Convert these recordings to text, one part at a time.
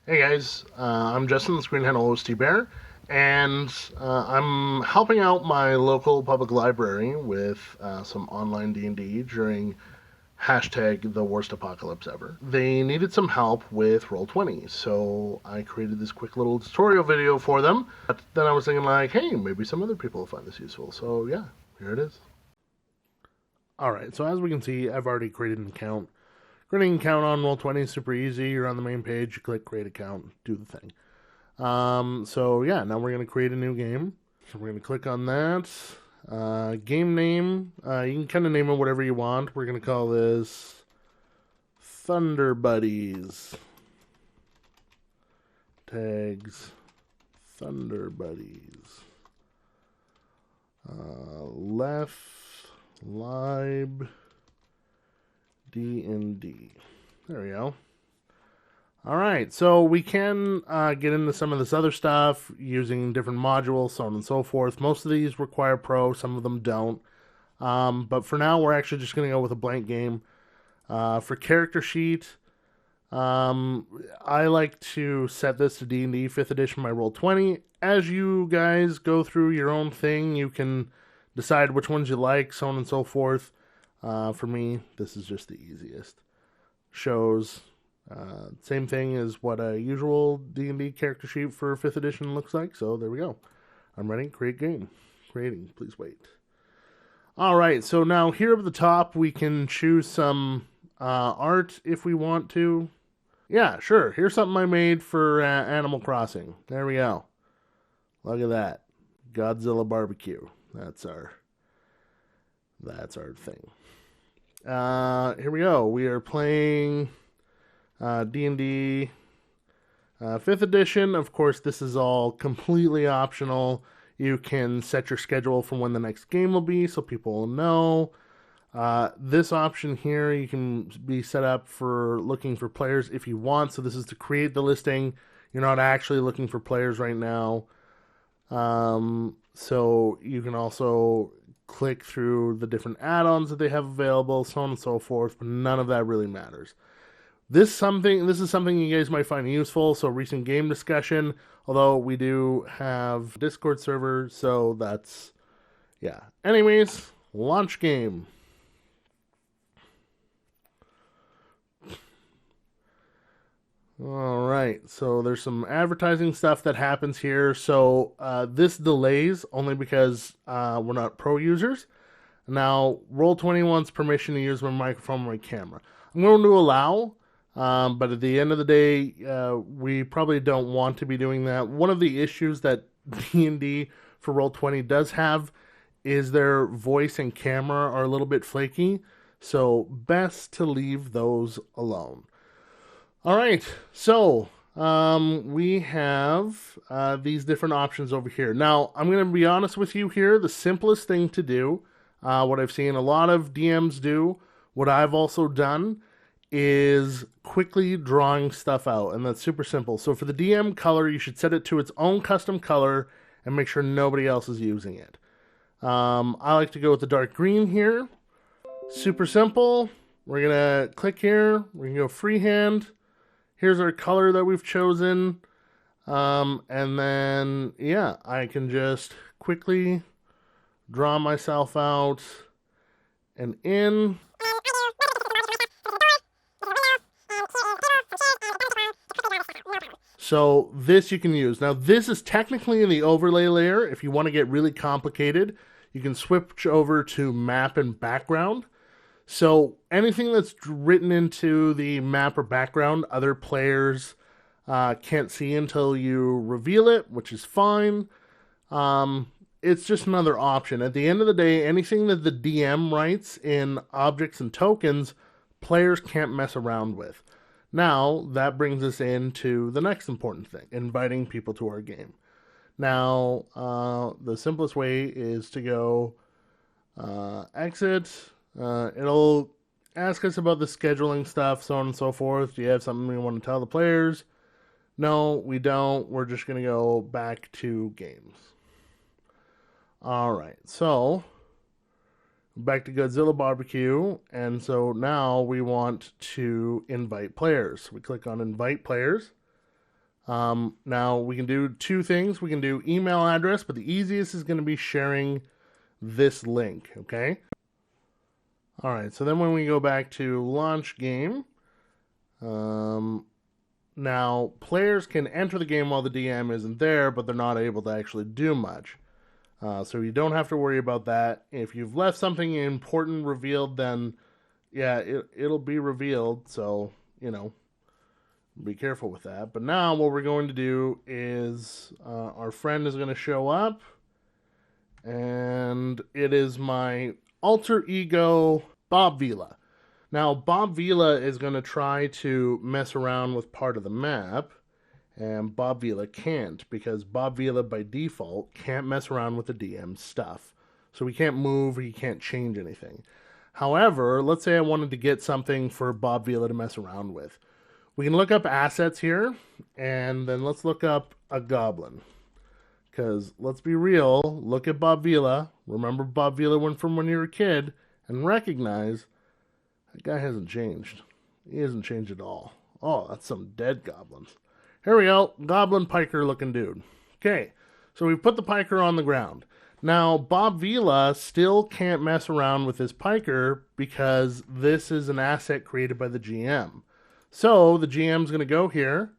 Hey guys, I'm Justin, the Screen Handle OST Bear, and I'm helping out my local public library with some online D&D during hashtag the worst apocalypse ever. They needed some help with Roll20, so I created this quick little tutorial video for them. But then I was thinking like, hey, maybe some other people will find this useful. So yeah, here it is. Alright, so as we can see, I've already created an account. Creating an account on Roll20 is super easy. You're on the main page, you click create account, do the thing. So yeah, now we're going to create a new game. So we're going to click on that. Game name, you can kind of name it whatever you want. We're going to call this Thunder Buddies. Tags Thunder Buddies. Left Lib D&D. There we go. All right, so we can get into some of this other stuff using different modules, so on and so forth. Most of these require pro, some of them don't. But for now, we're actually just going to go with a blank game. For character sheet, I like to set this to D&D 5th edition by Roll20. As you guys go through your own thing, you can decide which ones you like, so on and so forth. For me, this is just the easiest. Shows same thing as what a usual D&D character sheet for 5th edition looks like. So there we go. I'm ready. Create game. Creating. Please wait. All right. So now here at the top, we can choose some art if we want to. Yeah, sure. Here's something I made for Animal Crossing. There we go. Look at that. Godzilla barbecue. That's our thing. Here we go. We are playing D&D 5th edition. Of course, this is all completely optional. You can set your schedule for when the next game will be so people will know. This option here, you can be set up for looking for players if you want. So this is to create the listing. You're not actually looking for players right now. So you can also click through the different add-ons that they have available, so on and so forth, but none of that really matters. This is something you guys might find useful. So recent game discussion, although we do have Discord server, so that's yeah. Anyways, launch game. All right, so there's some advertising stuff that happens here. So this delays only because we're not pro users. Now, Roll20 wants permission to use my microphone and my camera. I'm going to allow. But at the end of the day, we probably don't want to be doing that. One of the issues that D&D for Roll20 does have is their voice and camera are a little bit flaky, so best to leave those alone. All right, so we have these different options over here. Now, I'm going to be honest with you here. The simplest thing to do, what I've seen a lot of DMs do, what I've also done, is quickly drawing stuff out, and that's super simple. So for the DM color, you should set it to its own custom color and make sure nobody else is using it. I like to go with the dark green here. Super simple. We're going to click here. We're going to go freehand. Here's our color that we've chosen. And then, yeah, I can just quickly draw myself out and in. So this you can use. Now this is technically in the overlay layer. If you want to get really complicated, you can switch over to map and background. So anything that's written into the map or background, other players can't see until you reveal it, which is fine. It's just another option. At the end of the day, anything that the DM writes in objects and tokens, players can't mess around with. Now, that brings us into the next important thing, inviting people to our game. Now, the simplest way is to go exit. It'll ask us about the scheduling stuff, so on and so forth. Do you have something we want to tell the players? No, we don't. We're just going to go back to games. All right, so back to Godzilla Barbecue, and so now we want to invite players. We click on invite players. Now we can do two things. We can do email address, but the easiest is going to be sharing this link, okay? All right, so then when we go back to launch game, now players can enter the game while the DM isn't there, but they're not able to actually do much. So you don't have to worry about that. If you've left something important revealed, then yeah, it'll be revealed. So, you know, be careful with that. But now what we're going to do is our friend is going to show up. And it is my alter ego, Bob Vila. Now, Bob Vila is going to try to mess around with part of the map. And Bob Vila can't, because Bob Vila, by default, can't mess around with the DM stuff. So he can't move, he can't change anything. However, let's say I wanted to get something for Bob Vila to mess around with. We can look up assets here, and then let's look up a goblin. Because, let's be real, look at Bob Vila. Remember Bob Vila went from when you were a kid, and recognize that guy hasn't changed. He hasn't changed at all. Oh, that's some dead goblins. Here we go, goblin piker looking dude. Okay, so we put the piker on the ground. Now, Bob Vila still can't mess around with his piker because this is an asset created by the GM. So, the GM's going to go here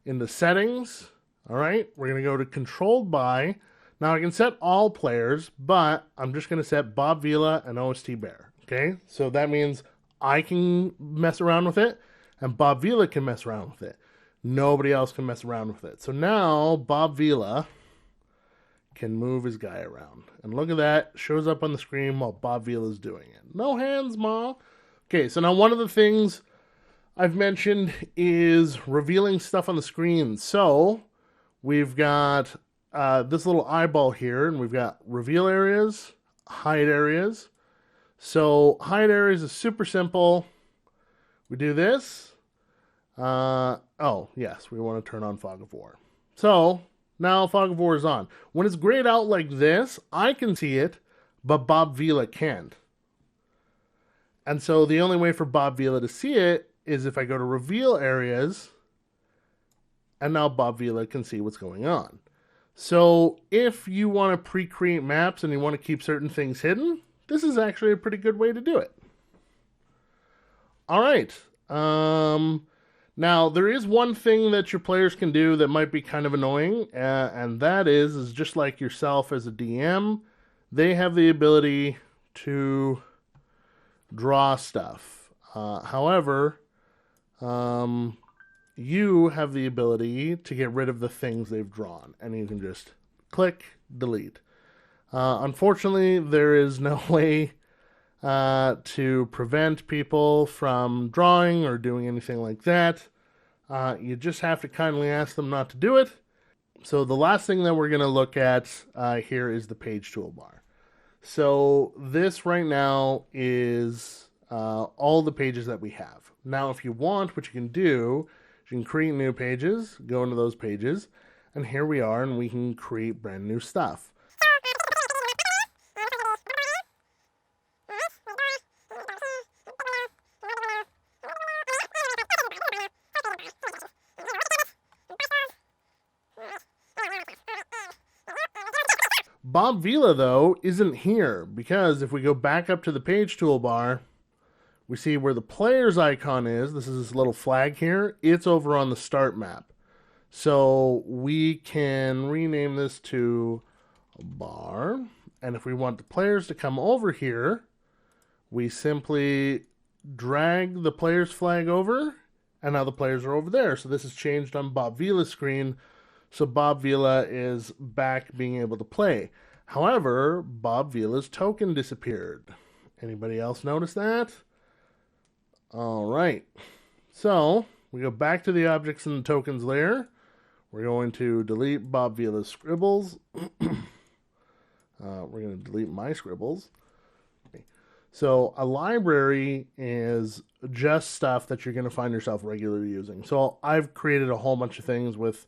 into settings. All right, we're going to go to controlled by. Now, I can set all players, but I'm just going to set Bob Vila and OST Bear. Okay, so that means I can mess around with it, and Bob Vila can mess around with it. Nobody else can mess around with it. So now Bob Vila can move his guy around. And look at that. Shows up on the screen while Bob Vila is doing it. No hands, Ma. Okay, so now one of the things I've mentioned is revealing stuff on the screen. So we've got this little eyeball here, and we've got reveal areas, hide areas. So hide areas is super simple. We do this. Oh, yes, we want to turn on Fog of War. So, now Fog of War is on. When it's grayed out like this, I can see it, but Bob Vila can't. And so the only way for Bob Vila to see it is if I go to reveal areas, and now Bob Vila can see what's going on. So, if you want to pre-create maps and you want to keep certain things hidden, this is actually a pretty good way to do it. All right. Now, there is one thing that your players can do that might be kind of annoying, and that is just like yourself as a DM, they have the ability to draw stuff. However, you have the ability to get rid of the things they've drawn, and you can just click, delete. Unfortunately, there is no way to prevent people from drawing or doing anything like that. You just have to kindly ask them not to do it. So the last thing that we're going to look at here is the page toolbar. So this right now is all the pages that we have. Now if you want, what you can do, you can create new pages, go into those pages, and here we are, and we can create brand new stuff. Bob Vila, though, isn't here because if we go back up to the page toolbar, we see where the player's icon is. This is this little flag here. It's over on the start map. So we can rename this to bar. And if we want the players to come over here, we simply drag the player's flag over, and now the players are over there. So this is changed on Bob Vila's screen. So Bob Vila is back being able to play. However, Bob Vila's token disappeared. Anybody else notice that? All right. So we go back to the objects and the tokens layer. We're going to delete Bob Vila's scribbles. We're going to delete my scribbles. So a library is just stuff that you're going to find yourself regularly using. So I've created a whole bunch of things with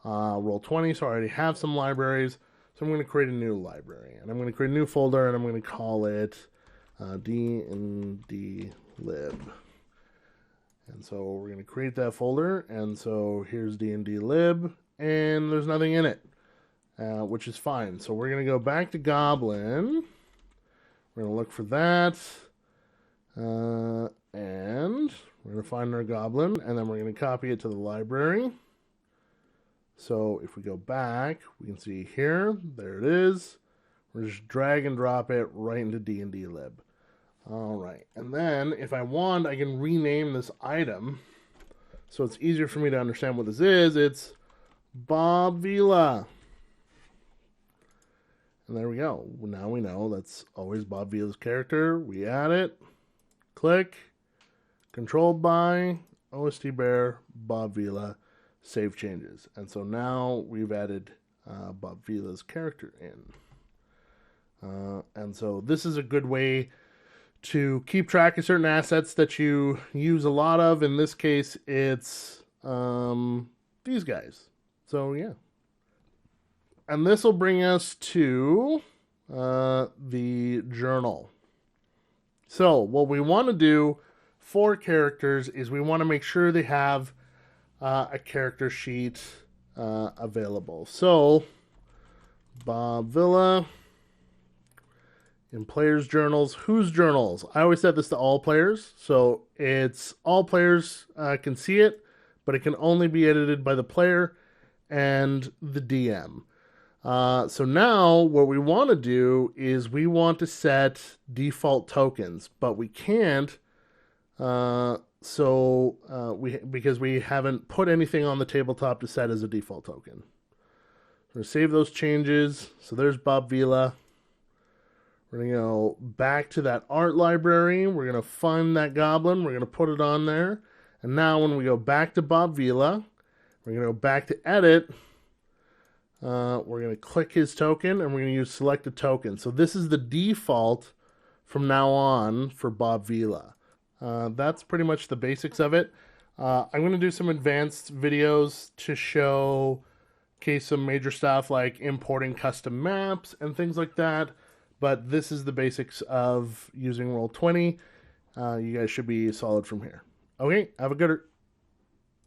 Roll20, so I already have some libraries. So I'm going to create a new library, and I'm going to create a new folder, and I'm going to call it D&D Lib. And so we're going to create that folder. And so here's D&D lib, and there's nothing in it, which is fine. So we're going to go back to Goblin. We're going to look for that. And we're going to find our Goblin, and then we're going to copy it to the library. So if we go back, we can see here, there it is. We're just drag and drop it right into D&D lib. All right, and then if I want, I can rename this item so it's easier for me to understand what this is. It's Bob Vila. And there we go. Now we know that's always Bob Vila's character. We add it, click, controlled by, OST bear, Bob Vila, save changes. And so now we've added Bob Vila's character in. And so this is a good way to keep track of certain assets that you use a lot of. In this case, it's these guys. So yeah. And this will bring us to the journal. So what we want to do for characters is we want to make sure they have a character sheet available. So Bob Vila. In players' journals, whose journals? I always set this to all players, so it's all players can see it, but it can only be edited by the player and the DM. So now what we want to do is we want to set default tokens, but we can't because we haven't put anything on the tabletop to set as a default token. We're going to save those changes. So there's Bob Vila. We're going to go back to that art library. We're going to find that goblin. We're going to put it on there. And now when we go back to Bob Vila, we're going to go back to edit. We're going to click his token, and we're going to use select a token. So this is the default from now on for Bob Vila. That's pretty much the basics of it. I'm going to do some advanced videos to show some major stuff like importing custom maps and things like that. But this is the basics of using Roll20. You guys should be solid from here. Okay, have a good